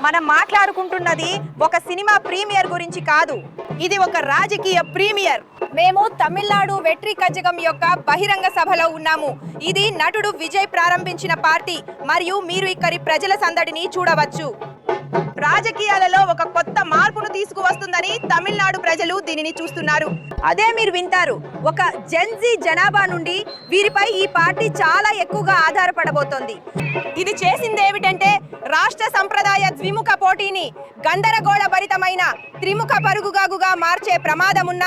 మనం మాట్లాడుకుంటున్నది ఒక cinema premier గురించి కాదు, ఇది ఒక రాజకీయ ప్రీమియర్. మేము తమిళనాడు వెట్రి కజగం యొక్క బహిరంగ సభలో ఉన్నాము. ఇది నటుడు విజయ్ ప్రారంభించిన పార్టీ మరియు మీరు ఇక్కడి ప్రజల సందడిని చూడవచ్చు. రాజకీయాలలో ఒక కొత్త మార్పును తీసుకువస్తుందని తమిళనాడు ప్రజలు దీనిని చూస్తున్నారు. అదే మీరు వింటారు. ఒక జెన్జీ జనాభా నుండి వీరిపై ఈ పార్టీ చాలా ఎక్కువగా ఆధారపడబోతోంది. ఇది చేసింది ఏమిటంటే రాష్ట్ర సంప్రదాయ ద్విముఖ పోటీని గందరగోళ భరితమైన త్రిముఖ పరుగుగాగుగా మార్చే ప్రమాదమున్న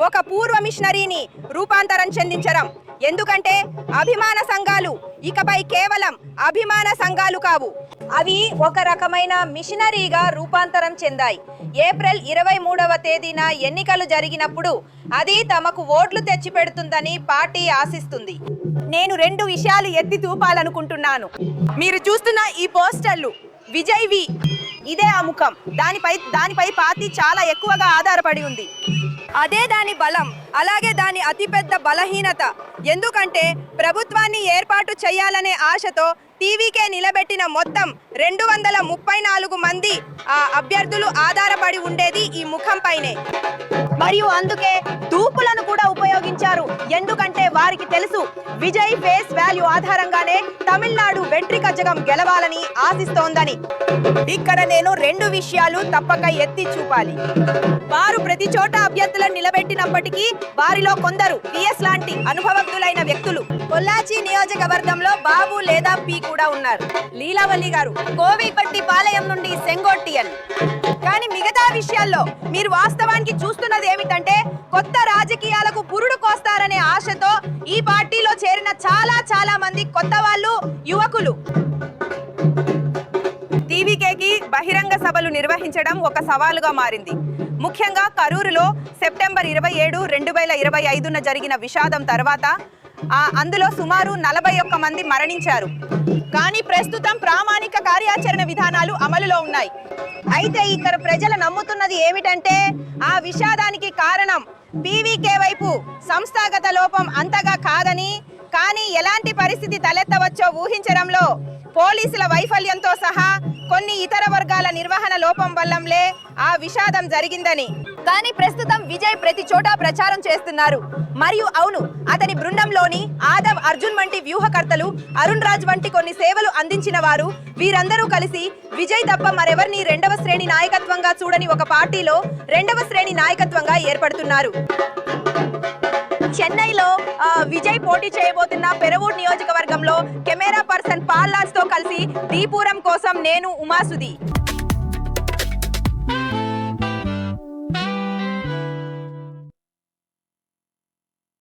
ఒక పూర్వ మిషనరీని రూపాంతరం చెందించడం. ఎందుకంటే అభిమాన సంఘాలు ఇకపై కేవలం అభిమాన సంఘాలు కావు, అవి ఒక రకమైన మిషనరీగా రూపాంతరం చెందాయి. ఏప్రిల్ 23వ తేదీన ఎన్నికలు జరిగినప్పుడు అది తమకు ఓట్లు తెచ్చిపెడుతుందని పార్టీ ఆశిస్తుంది. నేను 2 విషయాలు ఎత్తి చూపాలనుకుంటున్నాను. మీరు చూస్తున్న ఈ పోస్టర్లు విజయ్ వి, ఇదే ఆ ముఖం. దానిపై పార్టీ చాలా ఎక్కువగా ఆధారపడి ఉంది. అదే దాని బలం, అలాగే దాని అతిపెద్ద బలహీనత. ఎందుకంటే ప్రభుత్వాన్ని ఏర్పాటు చేయాలనే ఆశతో టీవీకే నిలబెట్టిన మొత్తం 234 మంది అభ్యర్థులు ఆధారపడి ఉండేది ఈ ముఖం పైనే. మరియు అందుకే తూపులను కూడా ఉపయోగించారు. ఎందుకంటే వారికి తెలుసు విజయ్ ఫేస్ వాల్యూ ఆధారంగానే తమిళనాడు వెట్రి కజగం గెలవాలని ఆశిస్తోందని. ఇక్కడ నేను 2 విషయాలు తప్పక ఎత్తి చూపాలి. వారు ప్రతి చోట అభ్యర్థులను నిలబెట్టినప్పటికీ వారిలో కొందరు విఎస్ లాంటి అనుభవజ్ఞులైన వ్యక్తులు. పొల్లాచి నియోజకవర్గంలో బాబు లేదా పి కూడా ఉన్నారు. లీలావల్లి గారు కోవిపట్టి పాలయం నుండి సెంగోట్టియన్. కానీ మిగతా విషయాల్లో మీరు వాస్తవానికి చూస్తున్నది ఏమిటంటే కొత్త రాజకీయాలకు పురుడు కోస్తారనే ఆశతో ఈ పార్టీలో చేరిన చాలా మంది కొత్త వాళ్ళు, యువకులు. టీవీకేకి బహిరంగ సభలు నిర్వహించడం ఒక సవాలుగా మారింది. ముఖ్యంగా కరూరులో సెప్టెంబర్ 27, 2025న జరిగిన విషాదం తర్వాత అందులో సుమారు 41 మంది మరణించారు. కానీ ప్రస్తుతం ప్రామాణిక కార్యాచరణ విధానాలు అమలులో ఉన్నాయి. అయితే ఇక్కడ ప్రజలు నమ్ముతున్నది ఏమిటంటే ఆ విషాదానికి కారణం పీవీకే వైపు సంస్థాగత లోపం అంతగా కాదని, కానీ ఎలాంటి పరిస్థితి తలెత్తవచ్చో ఊహించడంలో పోలీసుల వైఫల్యంతో సహా కొన్ని ఇతర వర్గాల నిర్వహణ లోపం వల్లంలే ఆ విషాదం జరిగిందని. కానీ ప్రస్తుతం విజయ్ ప్రతి చోట ప్రచారం చేస్తున్నారు. మరియు అవును, అతని బృందంలోని ఆదవ్ అర్జున్ వంటి వ్యూహకర్తలు, అరుణ్ రాజ్ వంటి కొన్ని సేవలు అందించిన వారు, వీరందరూ కలిసి విజయ్ తప్ప మరెవరిని 2వ శ్రేణి నాయకత్వంగా చూడని ఒక పార్టీలో 2వ శ్రేణి నాయకత్వంగా ఏర్పడుతున్నారు. చెన్నైలో విజయ్ పోటీ చేయబోతున్న పెరవూర్ నియోజకవర్గంలో కెమెరా పర్సన్ పాల్ లాజ్ తో కలిసి దీపురం కోసం నేను ఉమాసుది.